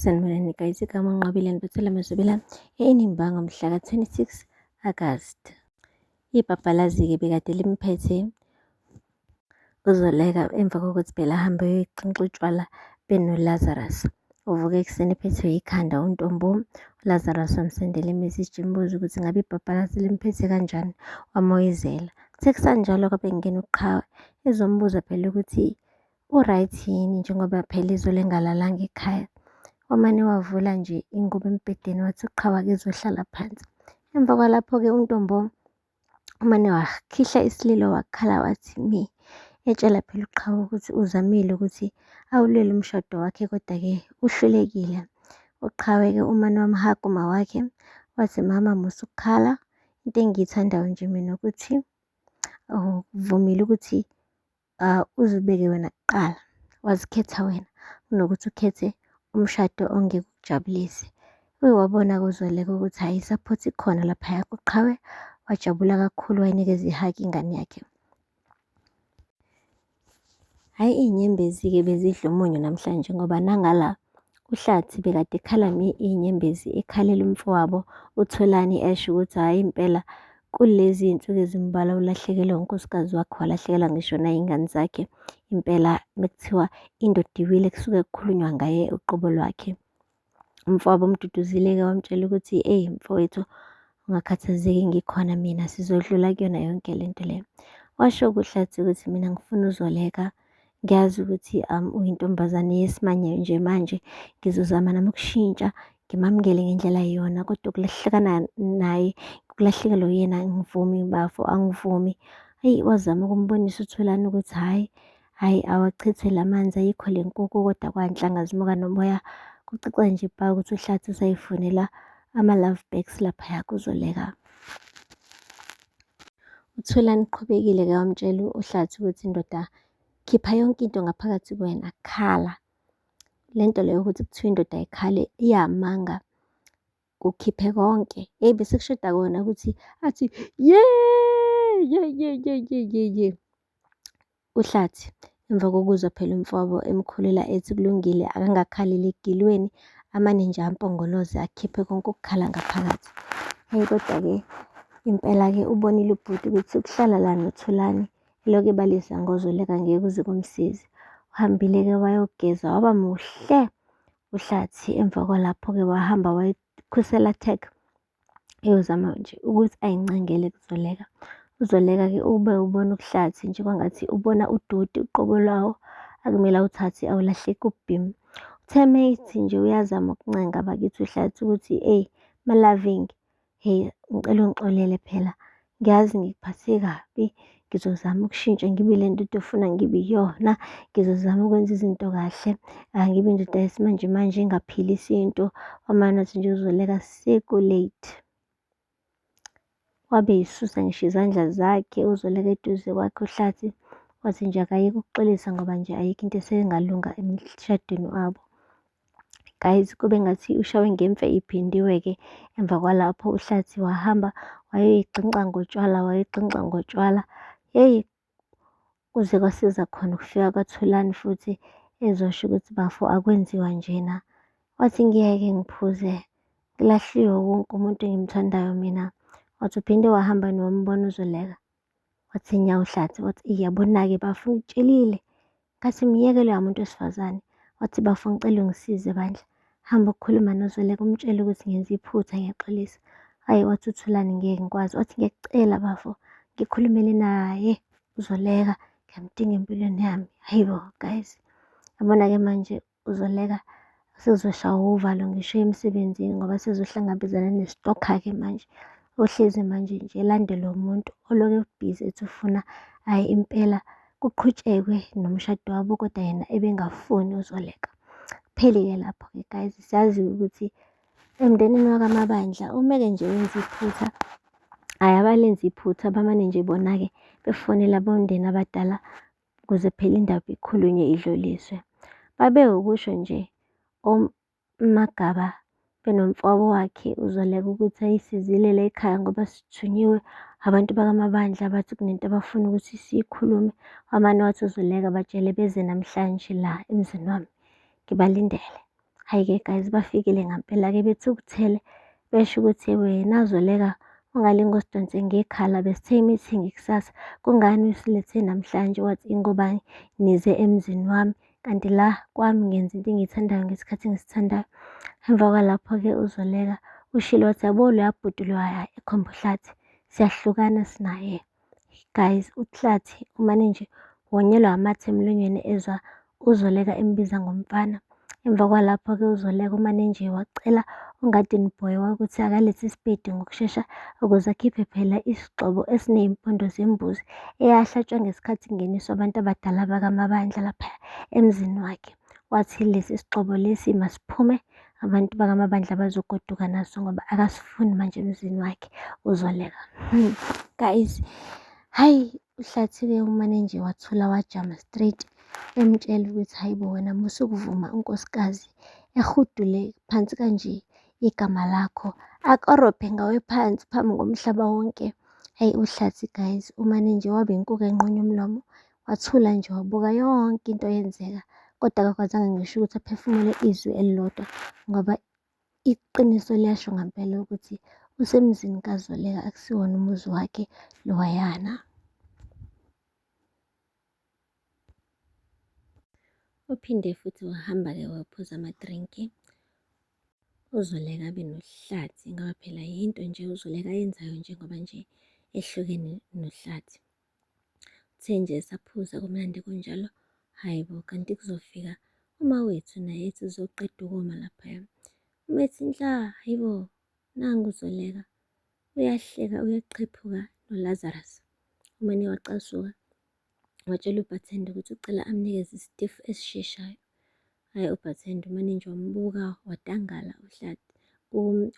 Sanibonani guys, igama uNqabile Nibethela Mazwibela eNimba ngomhla ka-26 Agasti. Ibhabhalazi-ke bekade limphethe uZoleka emva kokuthi phela ahambe ayoyixinxa utshwala benoLazarus. Uvuke ekuseni ephethwe yikhanda uNtombo. uLazarus wamsendela imesiji embuza ukuthi ngabe ibhabhalazi limphethe kanjani, wamoyizela. Kuthe kusanjalo kwabe kungena uQhawe ezombuza phela ukuthi u-right yini njengoba phela izolo engalalanga ekhaya. Wamane wavula nje ingubo embhedeni wathi uQhawe akezohlala phansi. Emva kwalapho-ke uNtombo umane wakhihla isililo wakhala wathi mi. Etshela phela uQhawe ukuthi uzamile ukuthi awulwele umshado wakhe kodwa-ke uhlulekile. uQhawe-ke umane wamhaga uma wakhe wathi mama musa ukukhala, into engiyithandayo nje mina ukuthi uvumile ukuthi uzibeke wena kuqala, wazikhetha wena kunokuthi ukhethe umshado ongeke ukujabulise. Wabona-ke uZoleka ukuthi hhayi i-support ikhona laphaya kuQhawe, wajabula kakhulu wayinikeza ihaki ingane yakhe. Hhayi iy'nyembezi-ke bezidla umunyu namhlanje ngoba nangala uHlathi bekade ekhala iy'nyembezi ekhalela umfowabo uThulani esho ukuthi hhayi impela kulezi iy'nsuku ezimbalwa ulahlekelwe unkosikazi wakhe, walahlekelwa ngisho nayingane zakhe. Impela mekuthiwa indoda iwile kusuke kukhulunywa ngaye uqobo lwakhe. Umfowabo umduduzile-ke wamtshela ukuthi eyi mfowethu ungakhathazeki ngikhona mina, sizodlula kuyona yonke lento le. Washo-ke uHlathi ukuthi mina ngifuna uZoleka, ngiyazi ukuthi uyintombazane yesimanje nje manje ngizozama nami ukushintsha ngimamukele ngendlela yona, kodwa ukulahlekana naye, ukulahlekelwa uyena angivumi bafo, angivumi. Eyi wazama ukumbonisa uThulani ukuthi hhayi awachithele amanzi, ayikho le nkukhu kodwa kwanhlanga zimuka nomoya. Kucace nje bha ukuthi uHlathi usayifunela ama-love bags laphaya kuZoleka. uThulani uqhubekile-ke wamtshela uHlathi ukuthi indoda khipha yonke into ngaphakathi kuwena, khala. Le nto leyo ukuthi kuthiwa indoda ayikhale iyamanga, kukhiphe konke. Eyi bese kushoda kona ukuthi athi ye. uHlathi emva kokuzwa phela umfowabo emkhulula ethi kulungile akangakhaleli egilweni, amane nje ampongoloze akhiphe konke ukukhala ngaphakathi. Hhayi kodwa-ke impela-ke ubonile ubhuti ukuthi ukuhlala la noThulani lokhu ebalisa ngoZoleka ngeke kuze kumsize. Uhambile-ke wayogeza waba muhle uHlathi. Emva kwalapho-ke wahamba wayekhusela Tech eyozama nje ukuthi ayincengele kuZoleka. uZoleka-ke ube ubona uHlathi nje kwangathi ubona udoti uqobo lwawo akumele awuthathe awulahleke ubhimu. Uthe methi nje uyazama ukuncenga bakithi uHlathi ukuthi eyi ma-loving, hey ngicela ungixolele phela ngiyazi ngikuphathe kabi, ngizozama ukushintsha ngibe le ndoda ofuna ngibe iyona, ngizozama ukwenza izinto kahle, angibe indoda yesimanje manje engaphili isintu. Wamane wathi nje uZoleka seku-late. Wabe ey'susa ngisho izandla zakhe uZoleka eduze kwakhe uHlathi wathi nje akayeke ukuxolisa ngoba nje ayikho into esengalunga emshadweni wabo. Guys, kube ngathi ushawe ngemfe iphindiwe-ke. Emva kwalapho uHlathi wahamba wayoyigxinxa ngotshwala. Yeyi kuze kwasiza khona ukufika kwaThulani futhi ezosho ukuthi bafo akwenziwa njena. Wathi ngiyeke ngiphuze, ngilahliwe wonke umuntu engimthandayo mina. Wathi uphinde wahamba niyombona uZoleka. Wathi nya uHlathi wathi iyabona-ke bafo ngitshelile ngathi myeke loya muntu wesifazane. Wathi bafo ngicela ungisize bandla, hamba ukukhuluma noZoleka umtshele ukuthi ngenze iphutha ngiyaxolisa. Hhayi wathi uThulani ngeke ngikwazi, wathi ngiyakucela bafo ngikhulumele naye uZoleka, ngiyamdinga empilweni yami. Hayi bo guys, yabona-ke manje uZoleka sezoshawa uvalo ngisho emsebenzini ngoba sezohlangabezana nesitokha-ke manje. Ohlezi manje nje elandelwa umuntu oloku ebhizi ethi ufuna hhayi impela kuqhutshekwe nomshado wabo kodwa yena ebengafuni uZoleka. Kupheli-ke lapho-ke guys, siyazi ukuthi emndenini wakaMabandla umeke nje wenza iphutha, hhayi abalenza iphutha bamane nje bona-ke befonela abomndeni abadala ukuze phela indaba ikhulunywe idluliswe. Babewukusho nje oMagaba benomfowabo wakhe uZoleka ukuthi ayisizile la ekhaya ngoba sithunyiwe abantu bakaMabandla bathi kunento abafuna ukuthi siyikhulume. Wamane wathi uZoleka batshele beze namhlanje la emzini wami, ngibalindele. Hhayi-ke guys, bafikile ngampela-ke bethukuthele besho ukuthi wena Zoleka ungalinge usidonse ngekhala besithe i-meeting kusasa. Kungani usilethe namhlanje? Wathi ingobani nize emzini wami kanti la kwami ngenza into engiyithandayo ngesikhathi engisithandayo. Emva kwalapho-ke uZoleka ushilo wathi yabo loya bhuti loya eKhombohlathi siyahlukana sinaye. Guys, uHlathi umane nje wonyelwa amathe emlonyeni ezwa uZoleka embiza ngomfana. Emva kwalapho-ke uZoleka umane nje wacela ungadini boy ukuthi akalethe isipedi ngokushesha ukuze akhiphe phela isigxobo esiney'mpondo zembuzi eyahlatshwa ngesikhathi kungeniswa abantu abadala bakamabandla laphaya emzini wakhe. Wathi lesi sigxobo lesi masiphume abantu bakamabandla bazogoduka naso ngoba akasifuni manje emzini wakhe uZoleka. Guys, hhayi uHlathi-ke umane nje wathula wajama straight emtshela ukuthi hayi bo wena musukuvuma unkosikazi ehudule phansi kanje igama lakho akorobhe ngawe phansi phambi komhlaba wonke. Hhayi uHlathi guys umane nje waba inkuku enqunu umlomo wathula nje wabuka yonke into eyenzeka kodwa akakwazanga ngisho ukuthi aphefumule izwi elilodwa ngoba iqiniso liyasho ngampela ukuthi usemzini kaZoleka akusiwona umuzi wakhe lowayana. Uphinde futhi wahamba-ke waphuza amadrinki uZoleka abe noHlathi ngoba phela yinto nje uZoleka ayenzayo njengoba nje ehlukene noHlathi. Uthe nje saphuza kumnandi kunjalo, hayi bo kanti kuzofika umawethu naye ethi uzoqeda ukoma laphaya. Umethi nhla, hayi bo nangu uZoleka uyahleka uyaqephuka noLazarus. Umane wacasuka watshela uBhathenda ukuthi ucela amnikeze isitifu esisheshayo. Hhayi uBhathenda umane nje wambuka wadangala uHlathi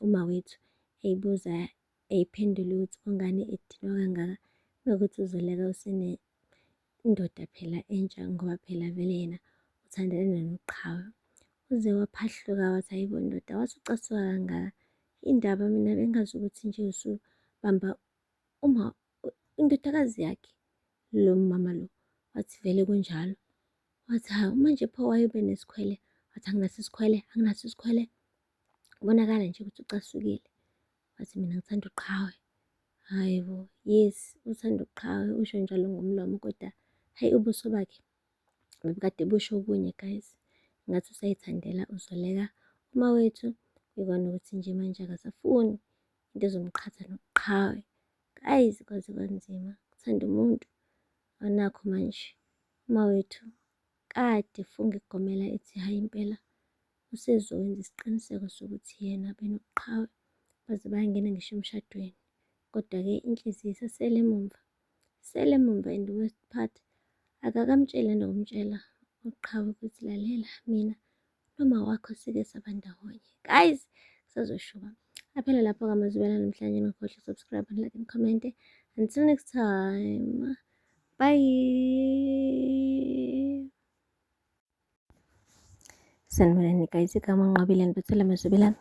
umawethu eyibuza eyiphendula ukuthi kungani edinwa kangaka mekuthi uZoleka usenendoda phela entsha ngoba phela vele yena uthandana noqhawe. Uze waphahluka wathi hayi bo ndoda wathi ucasuka kangaka indaba mina bengazi ukuthi nje usubamba indodakazi yakhe lo mama lo. Wathi vele kunjalo. Wathi hawu manje pho wayebe nesikhwele. Wathi anginaso isikhwele, anginaso isikhwele. Kubonakala nje ukuthi ucasukile. Wathi mina ngithanda uqhawe. Hhayi bo, yes uthanda uqhawe usho njalo ngomlomo kodwa hhayi ubuso bakhe bebukade busho okunye guys. Ngathi usayithandela uZoleka umawethu bekubona ukuthi nje manje akasafuni into ezomqhatha nobuqhawe. Guys kwaze kwanzima kuthanda umuntu anakho manje umawethu kade efunga ekugomela ethi hhayi impela usezokwenza isiqiniseko sokuthi yena benobuqhawe baze bayangena ngisho emshadweni. Kodwa-ke inhliziyo isasele emumva and worst part akakamtsheli nokumtshela uqhawe ukuthi lalela mina noma wakho sike saba ndawonye. Guys kusazoshuba aphela lapho-ke amazwi namhlanje ningakhohlwa subscribe and like and comment. Until next time, bye. Sanibonani guys, igama Nqabileni Bethela Mazwibela